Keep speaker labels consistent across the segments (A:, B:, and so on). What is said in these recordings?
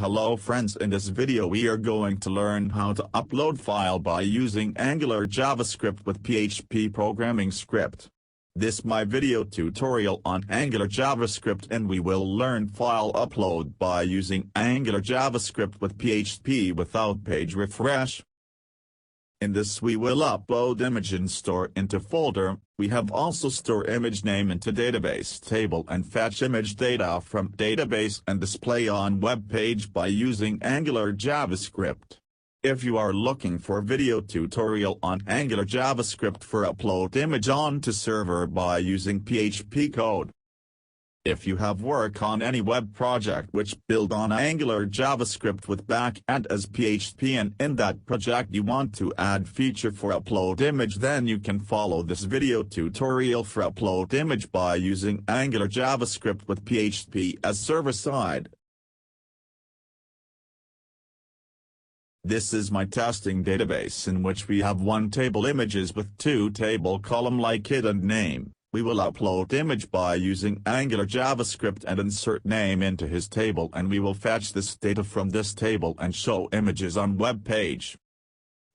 A: Hello friends, in this video we are going to learn how to upload file by using Angular JavaScript with PHP programming script. This my video tutorial on Angular JavaScript, and we will learn file upload by using Angular JavaScript with PHP without page refresh. In this we will upload image and store into folder. We have also store image name into database table and fetch image data from database and display on web page by using Angular JavaScript. If you are looking for video tutorial on Angular JavaScript for upload image onto server by using PHP code. If you have work on any web project which build on Angular JavaScript with backend as PHP, and in that project you want to add feature for upload image, then you can follow this video tutorial for upload image by using Angular JavaScript with PHP as server side. This is my testing database in which we have one table images with two table column like id and name. We will upload image by using Angular JavaScript and insert name into his table, and we will fetch this data from this table and show images on web page.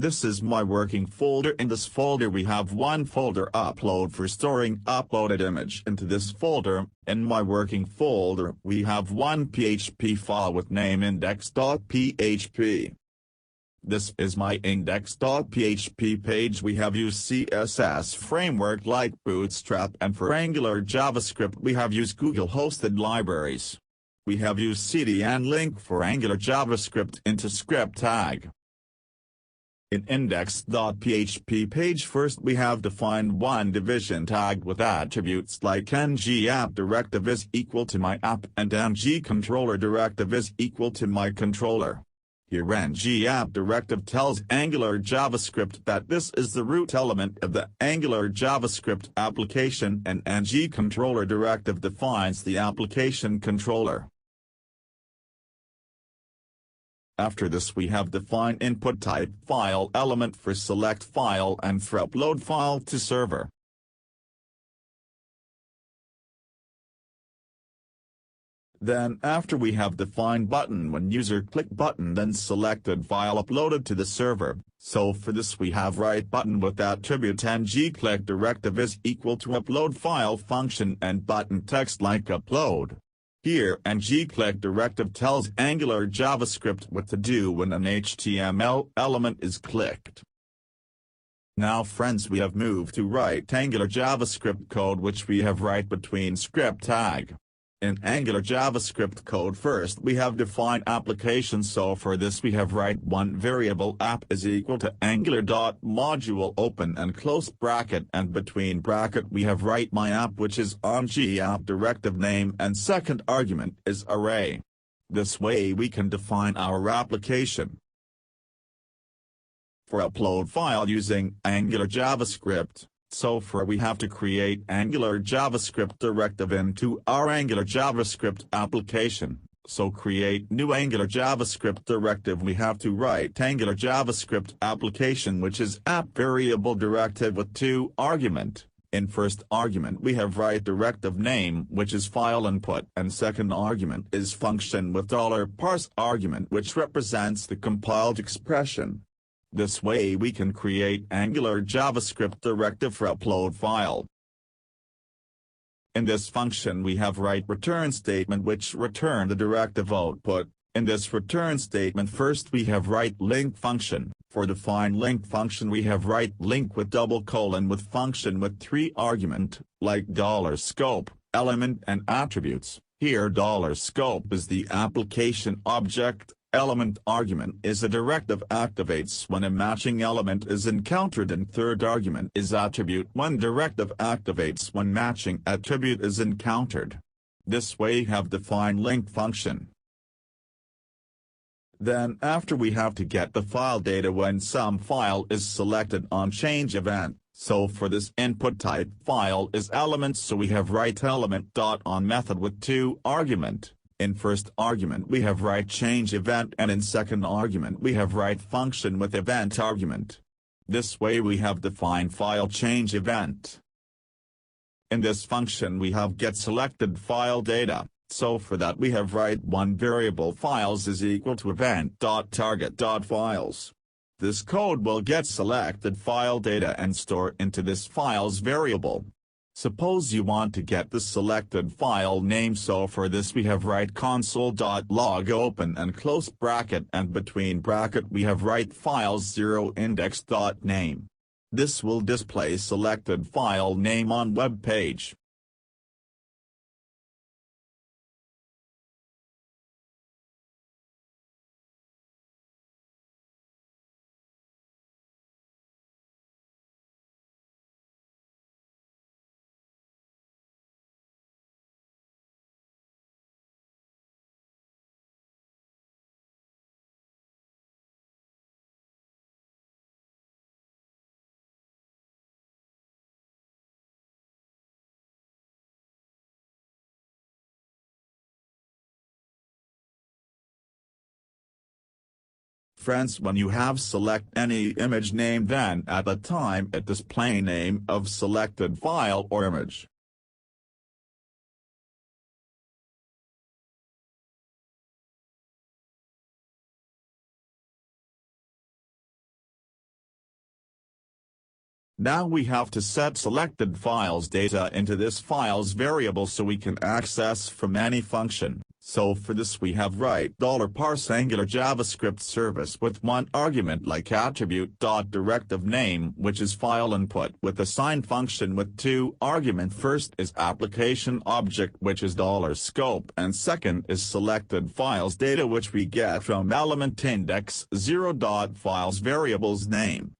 A: This is my working folder. In this folder we have one folder upload for storing uploaded image into this folder. In my working folder we have one PHP file with name index.php. This is my index.php page. We have used CSS framework like Bootstrap, and for Angular JavaScript we have used Google hosted libraries. We have used cd and link for Angular JavaScript into script tag. In index.php page first we have defined one division tag with attributes like ng-app-directive is equal to my app and ng-controller-directive is equal to my controller. Here ng-app-directive tells Angular JavaScript that this is the root element of the Angular JavaScript application, and ng-controller-directive defines the application controller. After this we have defined input type file element for select file and for upload file to server. Then after we have defined button when user click button then selected file uploaded to the server. So for this we have write button with attribute ng-click directive is equal to upload file function and button text like upload. Here ng-click directive tells Angular JavaScript what to do when an HTML element is clicked. Now friends, we have moved to write Angular JavaScript code which we have write between script tag. In Angular JavaScript code first we have defined application, so for this we have write one variable app is equal to angular.module open and close bracket, and between bracket we have write my app which is ng-app directive name, and second argument is array. This way we can define our application. For upload file using Angular JavaScript, so for we have to create Angular JavaScript directive into our Angular JavaScript application. So create new Angular JavaScript directive. We have to write Angular JavaScript application which is app variable directive with two argument. In first argument we have write directive name which is file input, and second argument is function with $parse argument which represents the compiled expression. This way we can create Angular JavaScript directive for upload file. In this function we have write return statement which return the directive output. In this return statement first we have write link function. For define link function we have write link with double colon with function with three argument, like $scope, element and attributes. Here $scope is the application object. Element argument is a directive activates when a matching element is encountered, and third argument is attribute when directive activates when matching attribute is encountered. This way have defined link function. Then after we have to get the file data when some file is selected on change event. So for this input type file is element, so we have write element.on method with two argument. In first argument we have write change event, and in second argument we have write function with event argument. This way we have defined file change event. In this function we have get selected file data. So for that we have write one variable files is equal to event.target.files. This code will get selected file data and store into this files variable. Suppose you want to get the selected file name, so for this we have write console.log open and close bracket, and between bracket we have write files 0index.name. This will display selected file name on web page. Friends, when you have select any image name, then at the time it display name of selected file or image. Now we have to set selected files data into this files variable so we can access from any function. So for this we have write $parse Angular JavaScript service with one argument like attribute.directive name, which is file input, with assign function with two argument. First is application object, which is $scope, and second is selected files data, which we get from element index 0.files variable's name.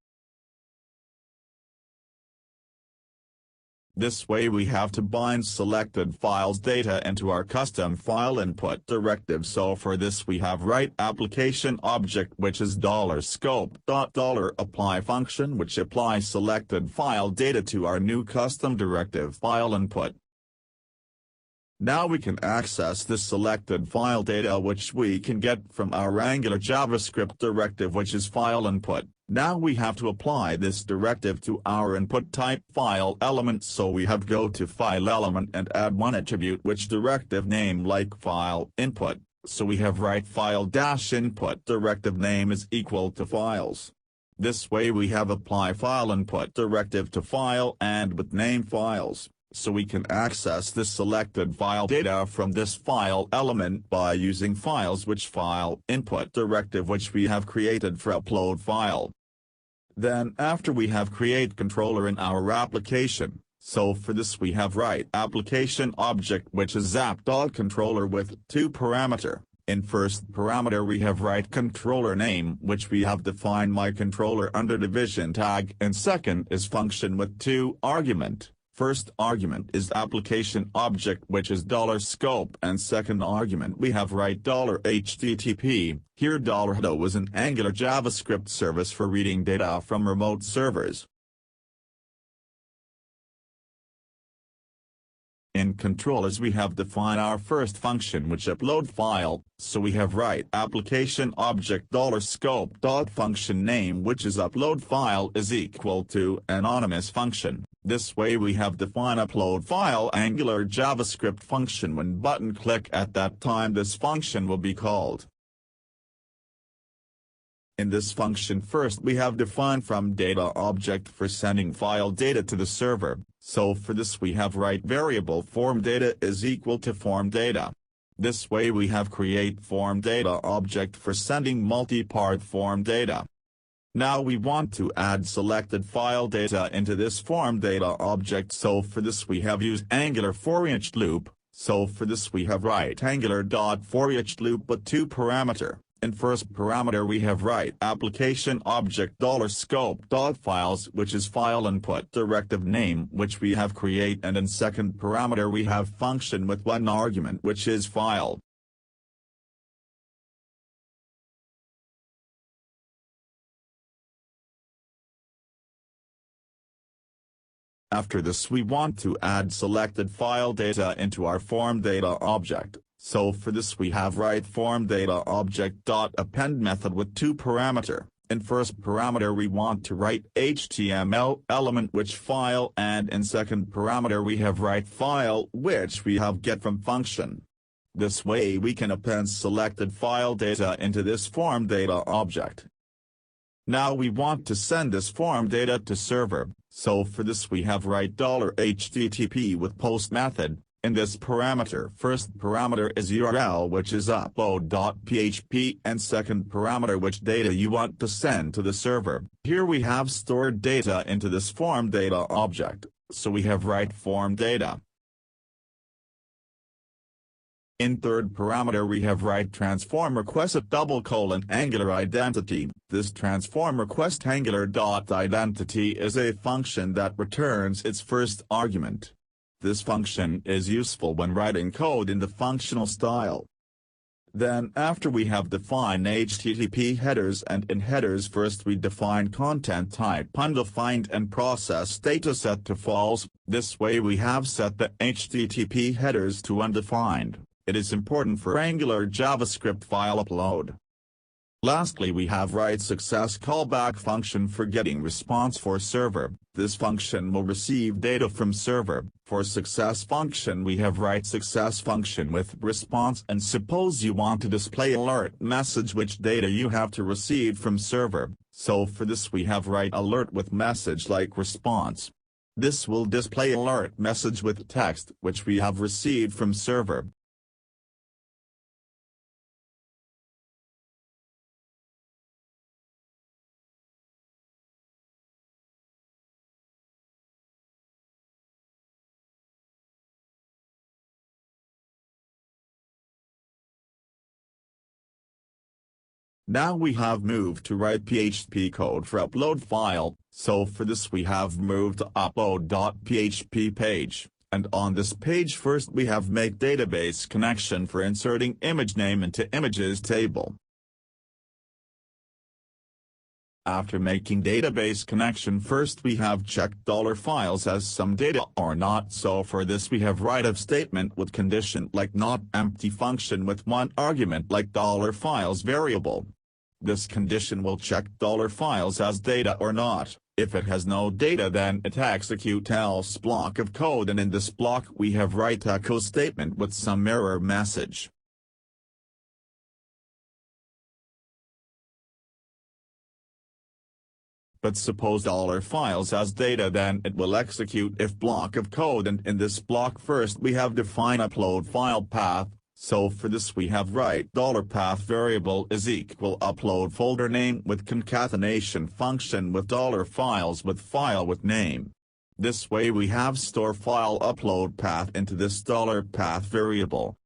A: This way we have to bind selected files data into our custom file input directive. So for this we have write application object, which is $scope. $apply function, which applies selected file data to our new custom directive file input. Now we can access this selected file data, which we can get from our Angular JavaScript directive, which is file input. Now we have to apply this directive to our input type file element, so we have go to file element and add one attribute which directive name like file input, so we have write file-input directive name is equal to files. This way we have apply file input directive to file and with name files. So we can access this selected file data from this file element by using files which file input directive which we have created for upload file. Then after we have create controller in our application, so for this we have write application object, which is app.controller with two parameter. In first parameter we have write controller name, which we have defined my controller under division tag, and second is function with two argument. First argument is application object, which is $scope, and second argument we have write $HTTP. Here $HTTP is an Angular JavaScript service for reading data from remote servers. In controllers we have defined our first function which upload file, so we have write application object $scope. Function name, which is upload file, is equal to anonymous function. This way we have defined upload file Angular JavaScript function. When button click at that time this function will be called. In this function first we have defined from data object for sending file data to the server, so for this we have write variable form data is equal to form data. This way we have create form data object for sending multi-part form data. Now we want to add selected file data into this form data object, so for this we have used Angular for each loop, so for this we have write Angular.forEachLoop with two parameter. In first parameter we have write application object $scope.files, which is file input directive name which we have create, and in second parameter we have function with one argument which is file. After this we want to add selected file data into our form data object. So for this we have write form data object.append method with two parameter. In first parameter we want to write HTML element which file, and in second parameter we have write file which we have get from function. This way we can append selected file data into this form data object. Now we want to send this form data to server, so for this we have write $HTTP with post method. In this parameter, first parameter is URL, which is upload.php, and second parameter which data you want to send to the server. Here we have stored data into this form data object, so we have write form data. In third parameter we have write transform request at Angular identity. This transform request Angular.identity is a function that returns its first argument. This function is useful when writing code in the functional style. Then after we have defined HTTP headers, and in headers first we define content type undefined and process data set to false. This way we have set the HTTP headers to undefined. It is important for Angular JavaScript file upload. Lastly we have write success callback function for getting response for server. This function will receive data from server. For success function we have write success function with response, and suppose you want to display alert message which data you have to receive from server, so for this we have write alert with message like response. This will display alert message with text which we have received from server. Now we have moved to write PHP code for upload file, so for this we have moved to upload.php page, and on this page first we have make database connection for inserting image name into images table. After making database connection first we have checked $files as some data or not, so for this we have write if statement with condition like not empty function with one argument like $files variable. This condition will check $files as data or not. If it has no data then it execute else block of code, and in this block we have write echo statement with some error message. But suppose $files as data, then it will execute if block of code, and in this block first we have define upload file path, so for this we have write $path variable is equal upload folder name with concatenation function with $files with file with name. This way we have store file upload path into this $path variable.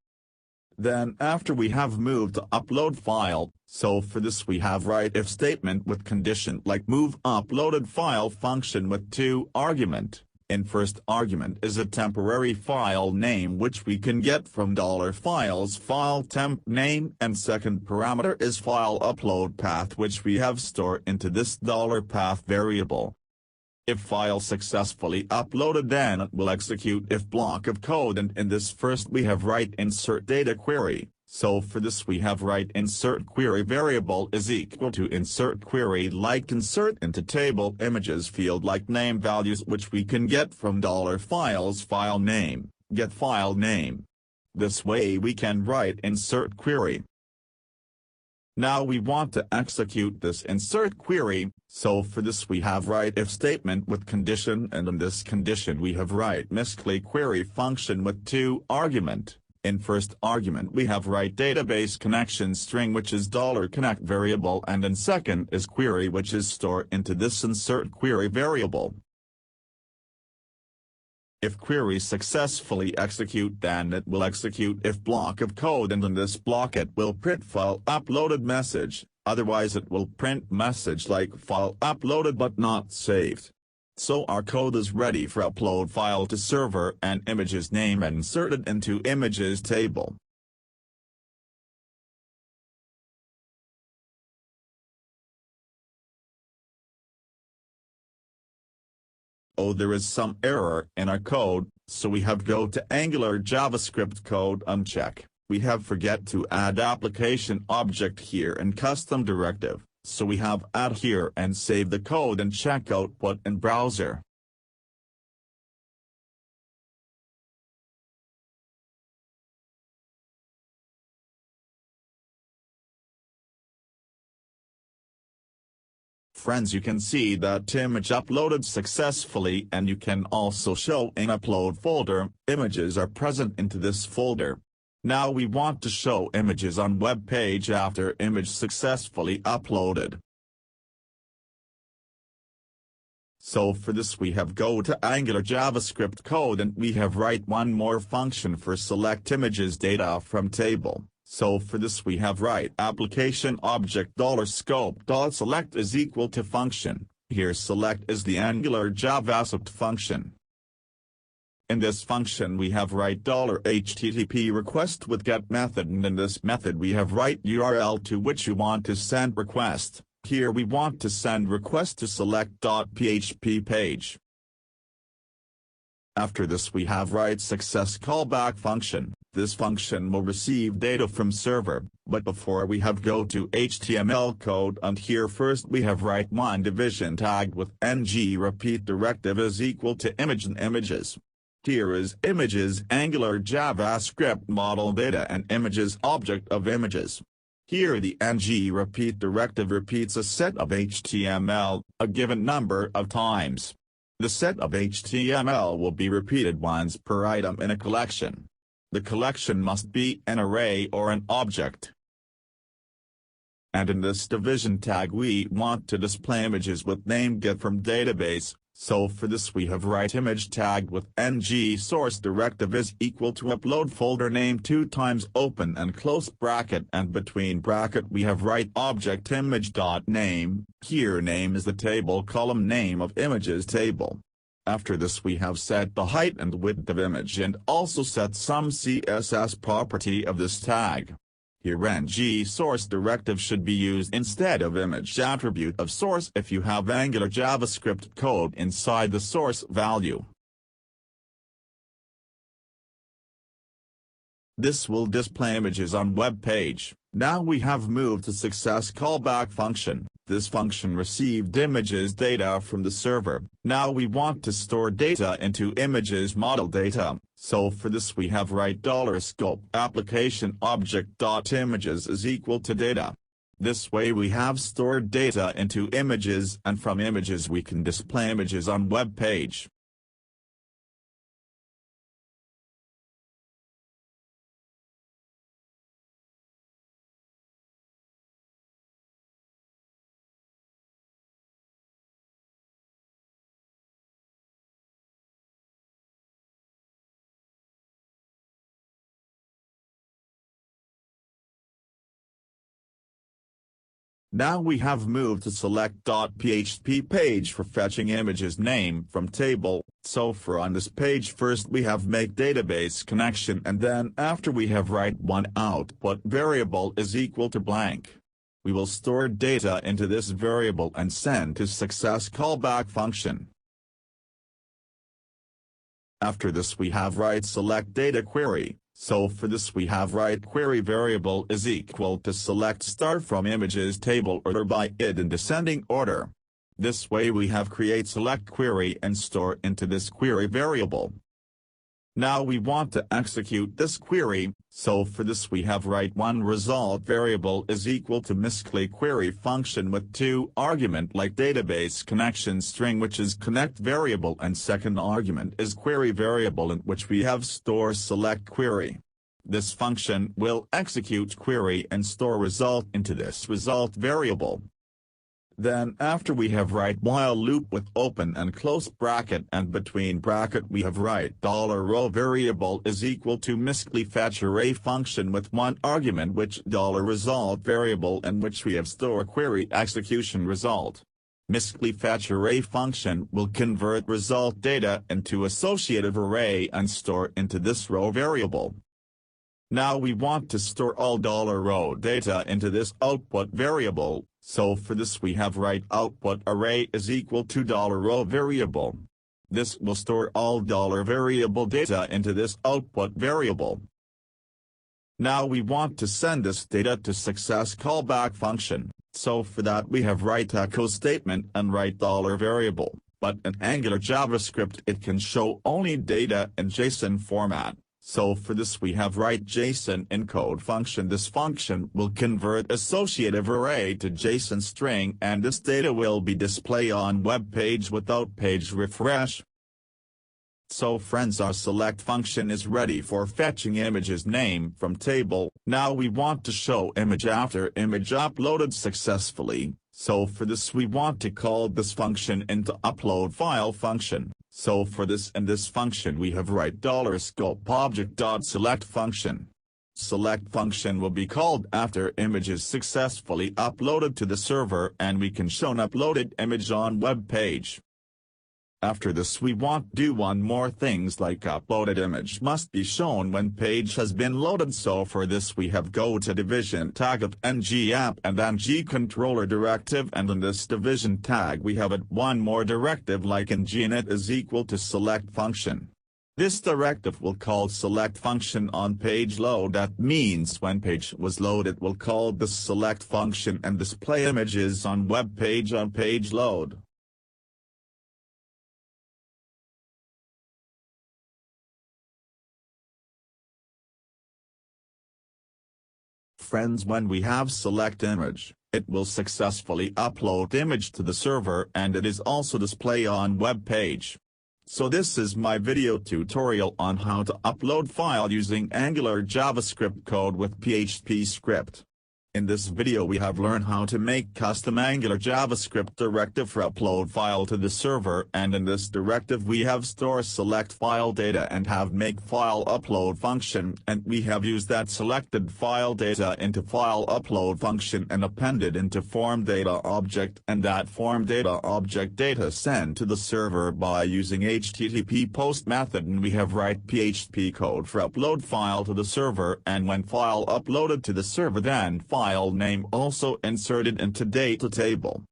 A: Then after we have moved to upload file, so for this we have write if statement with condition like move uploaded file function with two argument. In first argument is a temporary file name which we can get from $files file temp name, and second parameter is file upload path which we have stored into this $path variable. If file successfully uploaded then it will execute if block of code, and in this first we have write insert data query, so for this we have write insert query variable is equal to insert query like insert into table images field like name values which we can get from $files file name, get file name. This way we can write insert query. Now we want to execute this insert query, so for this we have write if statement with condition, and in this condition we have write miscli query function with two argument. In first argument we have write database connection string which is $connect variable, and in second is query which is stored into this insert query variable. If query successfully execute then it will execute if block of code, and in this block it will print file uploaded message, otherwise it will print message like file uploaded but not saved. So our code is ready for upload file to server and images name inserted into images table. Oh, there is some error in our code, so we have go to Angular JavaScript code uncheck. We have forget to add application object here and custom directive, so we have add here and save the code and check output in browser. Friends, you can see that image uploaded successfully, and you can also show in upload folder, images are present into this folder. Now we want to show images on web page after image successfully uploaded. So for this we have go to Angular JavaScript code and we have write one more function for select images data from table. So for this we have write application object $scope.select is equal to function. Here select is the Angular JavaScript function. In this function we have write $HTTP request with get method, and in this method we have write URL to which you want to send request. Here we want to send request to select.php page. After this we have write success callback function. This function will receive data from server, but before we have go to HTML code, and here first we have write one division tag with ng repeat directive is equal to image and images. Here is images Angular JavaScript model data and images object of images. Here the ng repeat directive repeats a set of HTML, a given number of times. The set of HTML will be repeated once per item in a collection. The collection must be an array or an object. And in this division tag we want to display images with name get from database, so for this we have write image tag with ng source directive is equal to upload folder name 2 times open and close bracket, and between bracket we have write object image.name, here name is the table column name of images table. After this we have set the height and width of image and also set some CSS property of this tag. Here ng source directive should be used instead of image attribute of source if you have Angular JavaScript code inside the source value. This will display images on web page. Now we have moved to success callback function. This function received images data from the server. Now we want to store data into images model data, so for this we have write $scope application object.images is equal to data. This way we have stored data into images, and from images we can display images on web page. Now we have moved to select.php page for fetching images name from table, so for on this page first we have make database connection, and then after we have write one output variable is equal to blank. We will store data into this variable and send to success callback function. After this we have write select data query. So for this we have write query variable is equal to select start from images table order by id in descending order. This way we have create select query and store into this query variable. Now we want to execute this query, so for this we have write one result variable is equal to miscli query function with 2 argument like database connection string which is connect variable, and second argument is query variable in which we have store select query. This function will execute query and store result into this result variable. Then after we have write while loop with open and close bracket, and between bracket we have write $row variable is equal to miscli fetch array function with 1 argument which $result variable in which we have store query execution result. Miscli fetch array function will convert result data into associative array and store into this row variable. Now we want to store all $row data into this output variable, so for this we have write output array is equal to $row variable. This will store all $variable data into this output variable. Now we want to send this data to success callback function, so for that we have write echo statement and write $variable, but in Angular JavaScript it can show only data in JSON format. So for this we have write JSON encode function. This function will convert associative array to JSON string, and this data will be displayed on web page without page refresh. So friends, our select function is ready for fetching images name from table. Now we want to show image after image uploaded successfully. So for this we want to call this function into upload file function. So for this in this function we have write $scope object.select function. Select function will be called after image is successfully uploaded to the server and we can show an uploaded image on web page. After this we want do one more things like uploaded image must be shown when page has been loaded. So for this we have go to division tag of ng-app and ng-controller directive, and in this division tag we have one more directive like ng-init is equal to select function. This directive will call select function on page load. That means when page was loaded will call this select function and display images on web page on page load. Friends, when we have select image, it will successfully upload image to the server and it is also display on web page. So this is my video tutorial on how to upload file using Angular JavaScript code with PHP script. In this video we have learned how to make custom Angular JavaScript directive for upload file to the server, and in this directive we have store select file data and have make file upload function, and we have used that selected file data into file upload function and appended into form data object, and that form data object data sent to the server by using HTTP post method, and we have write PHP code for upload file to the server, and when file uploaded to the server then file name also inserted into data table.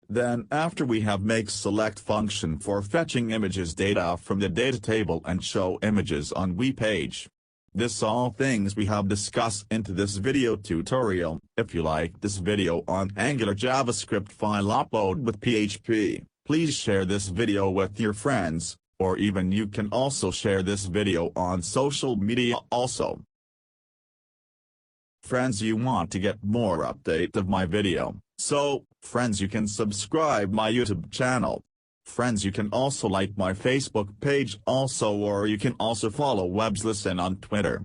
A: Then after we have make select function for fetching images data from the data table and show images on web page. This all things we have discussed into this video tutorial. If you like this video on Angular JavaScript file upload with PHP, please share this video with your friends, or even you can also share this video on social media also. Friends, you want to get more update of my video, so, friends, you can subscribe my YouTube channel. Friends, you can also like my Facebook page also, or you can also follow Webs Listen on Twitter.